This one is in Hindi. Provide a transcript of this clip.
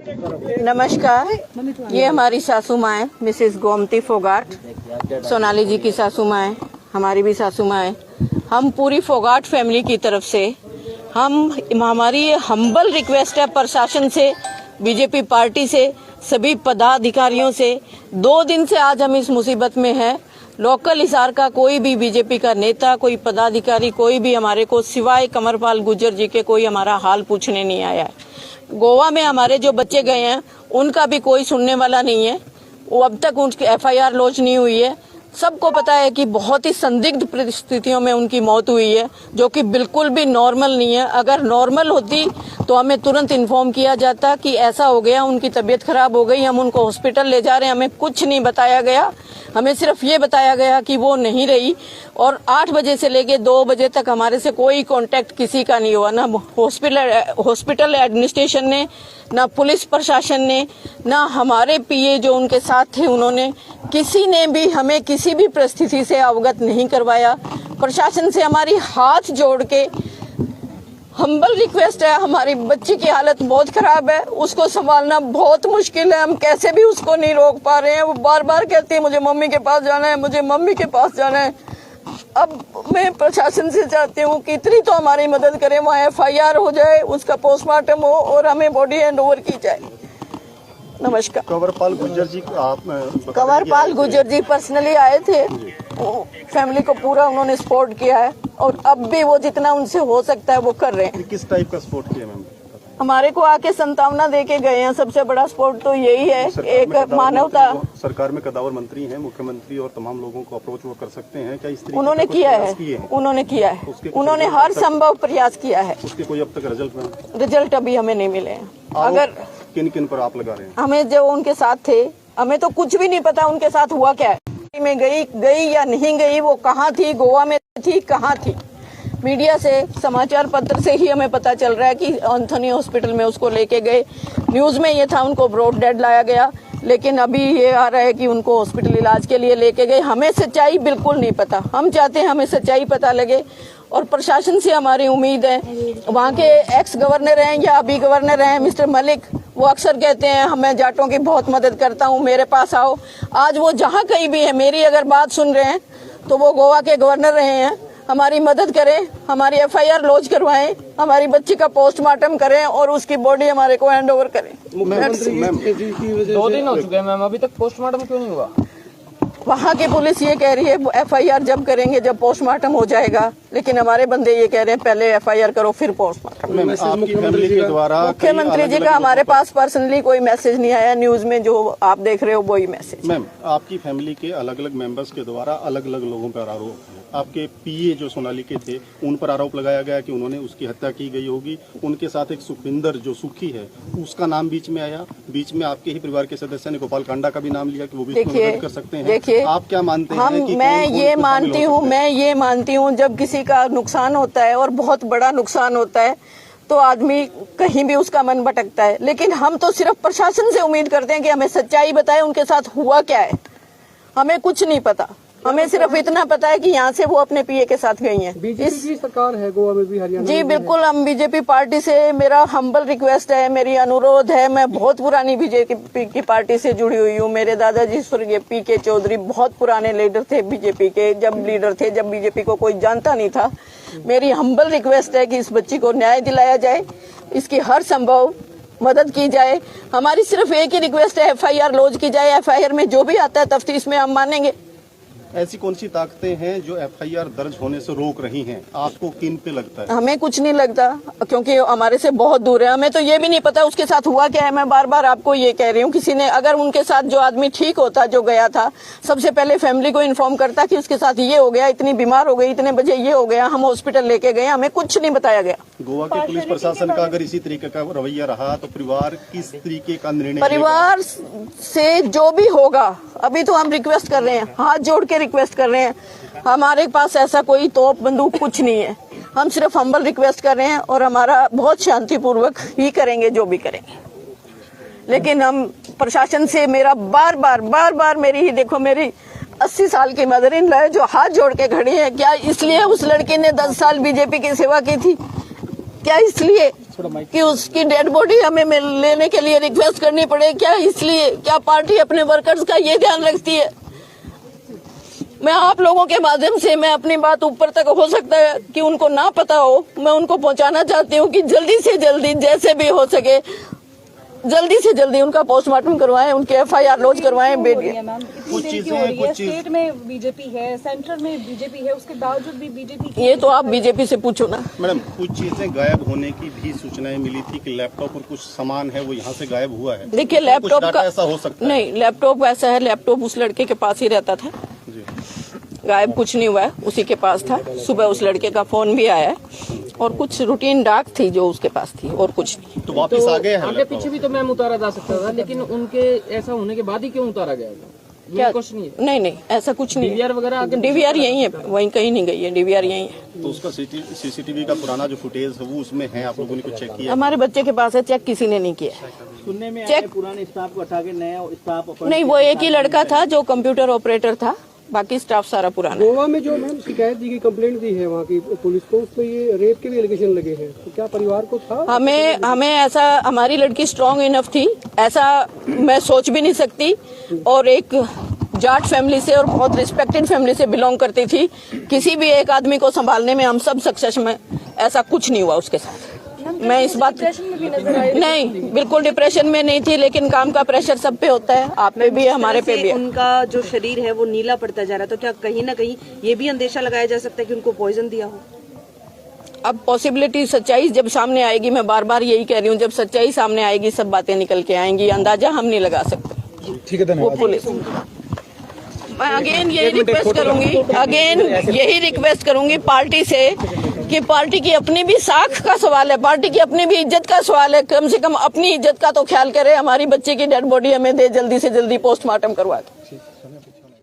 नमस्कार, ये हमारी सासू माँ है, मिसेस गोमती फोगाट। सोनाली जी की सासू माँ है, हमारी भी सासू माँ है। हम पूरी फोगाट फैमिली की तरफ से हमारी ये हम्बल रिक्वेस्ट है प्रशासन से, बीजेपी पार्टी से, सभी पदाधिकारियों से। 2 दिन से आज हम इस मुसीबत में हैं। लोकल हिसार का कोई भी बीजेपी का नेता, कोई पदाधिकारी, कोई भी हमारे को सिवाय कंवरपाल गुर्जर जी के कोई हमारा हाल पूछने नहीं आया है। गोवा में हमारे जो बच्चे गए हैं उनका भी कोई सुनने वाला नहीं है। वो अब तक उनकी FIR लॉन्च नहीं हुई है। सबको पता है कि बहुत ही संदिग्ध परिस्थितियों में उनकी मौत हुई है, जो कि बिल्कुल भी नॉर्मल नहीं है। अगर नॉर्मल होती तो हमें तुरंत इन्फॉर्म किया जाता कि ऐसा हो गया, उनकी तबीयत खराब हो गई, हम उनको हॉस्पिटल ले जा रहे हैं। हमें कुछ नहीं बताया गया। हमें सिर्फ ये बताया गया कि वो नहीं रही, और 8 बजे से लेके 2 बजे तक हमारे से कोई कांटेक्ट किसी का नहीं हुआ। ना हॉस्पिटल एडमिनिस्ट्रेशन ने, ना पुलिस प्रशासन ने, ना हमारे PA जो उनके साथ थे उन्होंने, किसी ने भी हमें किसी भी परिस्थिति से अवगत नहीं करवाया। प्रशासन से हमारी हाथ जोड़ के हम्बल रिक्वेस्ट है, हमारी बच्ची की हालत बहुत खराब है, उसको संभालना बहुत मुश्किल है। हम कैसे भी उसको नहीं रोक पा रहे हैं। वो बार बार कहती है मुझे मम्मी के पास जाना है, मुझे मम्मी के पास जाना है। अब मैं प्रशासन से चाहती हूँ कि इतनी तो हमारी मदद करें, वहाँ FIR हो जाए, उसका पोस्टमार्टम हो और हमें बॉडी हैंड ओवर की जाए। नमस्कार। कंवरपाल गुर्जर जी कंवरपाल गुर्जर जी पर्सनली आए थे, फैमिली को पूरा उन्होंने सपोर्ट किया है, और अब भी वो जितना उनसे हो सकता है वो कर रहे हैं। किस टाइप का सपोर्ट किया मैम? हमारे को आके सांत्वना दे के गए हैं। सबसे बड़ा सपोर्ट तो यही है, एक मानवता। सरकार में कदावर मंत्री हैं, मुख्यमंत्री और तमाम लोगों को अप्रोच वो कर सकते हैं क्या? इस उन्होंने किया है, उन्होंने किया है, उन्होंने हर संभव प्रयास किया है। उसके कोई अब तक रिजल्ट अभी हमें नहीं मिले हैं। अगर किन किन पर आप लगा रहे हैं? हमें जो उनके साथ थे, हमें तो कुछ भी नहीं पता उनके साथ हुआ क्या है। में गई या नहीं गई, वो कहाँ थी, गोवा में थी, कहाँ थी। मीडिया से, समाचार पत्र से ही हमें पता चल रहा है कि एंथोनी हॉस्पिटल में उसको लेके गए। न्यूज में ये था उनको ब्रॉड डेड लाया गया, लेकिन अभी ये आ रहा है कि उनको हॉस्पिटल इलाज के लिए लेके गए। हमें सच्चाई बिल्कुल नहीं पता। हम चाहते हैं हमें सच्चाई पता लगे, और प्रशासन से हमारी उम्मीद है। वहाँ के एक्स गवर्नर हैं या अभी गवर्नर हैं मिस्टर मलिक, वो अक्सर कहते हैं मैं जाटों की बहुत मदद करता हूँ, मेरे पास आओ। आज वो जहाँ कहीं भी है, मेरी अगर बात सुन रहे हैं तो वो गोवा के गवर्नर रहे हैं। हमारी मदद करें, हमारी FIR लॉन्च करवाएं, हमारी बच्ची का पोस्टमार्टम करें और उसकी बॉडी हमारे को हैंड ओवर करें। 2 दिन हो चुके हैं मैम, अभी तक पोस्टमार्टम क्यों नहीं हुआ? वहाँ की पुलिस ये कह रही है FIR जब करेंगे, जब पोस्टमार्टम हो जाएगा, लेकिन हमारे बंदे ये कह रहे हैं पहले FIR करो फिर पोस्टमार्टम। मुख्यमंत्री जी का हमारे पास पर्सनली कोई मैसेज नहीं आया। न्यूज में जो आप देख रहे हो वही मैसेज। मैम, आपकी फैमिली के अलग अलग मेंबर्स के द्वारा अलग अलग लोगों पर आरोप है। आपके PA जो सोनाली के थे उन पर आरोप लगाया गया कि उन्होंने उसकी हत्या की गई होगी। उनके साथ एक सुखविंदर जो सुखी है, उसका नाम बीच में आया। बीच में आपके ही परिवार के सदस्य ने गोपाल कांडा का भी नाम लिया कि वो भी मदद कर सकते हैं। देखिए, आप क्या मानते हैं कि मैं ये मानती हूँ जब किसी का नुकसान होता है और बहुत बड़ा नुकसान होता है तो आदमी कहीं भी उसका मन भटकता है, लेकिन हम तो सिर्फ प्रशासन से उम्मीद करते हैं कि हमें सच्चाई बताए, उनके साथ हुआ क्या है। हमें कुछ नहीं पता, हमें सिर्फ इतना पता है कि यहाँ से वो अपने PA के साथ गई हैं। बीजेपी की सरकार है गोवा में भी, हरियाणा जी बिल्कुल। हम बीजेपी पार्टी से, मेरा हम्बल रिक्वेस्ट है, मेरी अनुरोध है। मैं बहुत पुरानी बीजेपी की पार्टी से जुड़ी हुई हूँ। मेरे दादाजी स्वर्गीय PK चौधरी बहुत पुराने लीडर थे बीजेपी के, जब बीजेपी को कोई जानता नहीं था। मेरी हम्बल रिक्वेस्ट है कि इस बच्ची को न्याय दिलाया जाए, इसकी हर संभव मदद की जाए। हमारी सिर्फ एक ही रिक्वेस्ट है, FIR लॉन्च की जाए। FIR में जो भी आता है तफ्तीश में हम मानेंगे। ऐसी कौन सी ताकतें हैं जो FIR दर्ज होने से रोक रही हैं? आपको किन पे लगता है? हमें कुछ नहीं लगता, क्योंकि हमारे से बहुत दूर है। हमें तो ये भी नहीं पता उसके साथ हुआ क्या है। मैं बार बार आपको ये कह रही हूँ, किसी ने अगर उनके साथ जो आदमी ठीक होता, जो गया था, सबसे पहले फैमिली को इन्फॉर्म करता कि उसके साथ ये हो गया, इतनी बीमार हो गई, इतने बजे ये हो गया, हम हॉस्पिटल लेके गए। हमें कुछ नहीं बताया गया। गोवा के पुलिस प्रशासन का अगर इसी तरीके का रवैया रहा तो परिवार किस तरीके का निर्णय? परिवार से जो भी होगा, अभी तो हम रिक्वेस्ट कर रहे हैं, हाथ जोड़ के रिक्वेस्ट कर रहे हैं। हमारे पास ऐसा कोई तोप बंदूक कुछ नहीं है। हम सिर्फ हम्बल रिक्वेस्ट कर रहे हैं, और हमारा बहुत शांतिपूर्वक ही करेंगे जो भी करेंगे। लेकिन हम प्रशासन से, मेरा बार बार मेरी ही देखो, मेरी 80 साल की मदर इन लॉ है जो हाथ जोड़ के खड़ी है। क्या इसलिए उस लड़की ने 10 साल बीजेपी की सेवा की थी? क्या इसलिए? कि उसकी डेड बॉडी हमें लेने के लिए रिक्वेस्ट करनी पड़े क्या? इसलिए क्या पार्टी अपने वर्कर्स का ये ध्यान रखती है? मैं आप लोगों के माध्यम से मैं अपनी बात ऊपर तक हो सकता है कि उनको ना पता हो, मैं उनको पहुंचाना चाहती हूँ कि जल्दी से जल्दी जैसे भी हो सके जल्दी से जल्दी उनका पोस्टमार्टम करवाएं, उनके FIR लॉन्च करवाएं। कुछ चीजें स्टेट में बीजेपी है, सेंट्रल में बीजेपी है, उसके बावजूद भी बीजेपी ये तो आप बीजेपी से पूछो ना। मैडम, कुछ चीजें गायब होने की भी सूचनाएं मिली थी कि लैपटॉप और कुछ सामान है वो यहाँ से गायब हुआ है। देखिए लैपटॉप का ऐसा हो सकता है? नहीं, लैपटॉप ऐसा है, लैपटॉप उस लड़के के पास ही रहता था, गायब कुछ नहीं हुआ है, उसी के पास था। सुबह उस लड़के का फोन भी आया और कुछ रूटीन डाक थी जो उसके पास थी और कुछ नहीं। तो वापस आ गए हैं? आगे पीछे भी तो मैम उतारा जा सकता था, लेकिन उनके ऐसा होने के बाद ही क्यों उतारा गया? क्या कुछ नहीं है? नहीं, ऐसा कुछ नहीं। DVR वगैरह DVR यही है, वहीं कहीं नहीं गई है, DVR यही है। तो उसका CCTV का पुराना जो फुटेज है वो उसमें है, आप लोगों ने कुछ चेक किया? हमारे बच्चे के पास है, चेक किसी ने नहीं किया। सुनने में चेक पुराने स्टाफ को हटा के नया स्टाफ नहीं, वो एक ही लड़का था जो कंप्यूटर ऑपरेटर था, बाकी स्टाफ सारा पुराना। गोवा में जो मैम शिकायत दी गई, कंप्लेंट दी है वहाँ की पुलिस को, उस पर ये रेप के भी एलिगेशन लगे हैं, तो क्या परिवार को था? हमें ऐसा, हमारी लड़की स्ट्रांग इनफ थी, ऐसा मैं सोच भी नहीं सकती, और एक जाट फैमिली से और बहुत रिस्पेक्टेड फैमिली से बिलोंग करती थी। किसी भी एक आदमी को संभालने में हम सब सक्सेस में, ऐसा कुछ नहीं हुआ उसके साथ। मैं इस बात नहीं, बिल्कुल डिप्रेशन में नहीं थी, लेकिन काम का प्रेशर सब पे होता है, आप पे भी है, हमारे पे भी है। उनका जो शरीर है वो नीला पड़ता जा रहा है, तो क्या कहीं ना कहीं ये भी अंदेशा लगाया जा सकता है कि उनको पॉइजन दिया हो? अब पॉसिबिलिटी, सच्चाई जब सामने आएगी, मैं बार बार यही कह रही हूँ, जब सच्चाई सामने आएगी सब बातें निकल के आएंगी, अंदाजा हम नहीं लगा सकते। ठीक है, वो पुलिस, मैं अगेन यही रिक्वेस्ट करूंगी पार्टी से कि पार्टी की अपनी भी साख का सवाल है, पार्टी की अपनी भी इज्जत का सवाल है, कम से कम अपनी इज्जत का तो ख्याल करे। हमारी बच्चे की डेड बॉडी हमें दे, जल्दी से जल्दी पोस्टमार्टम करवा के।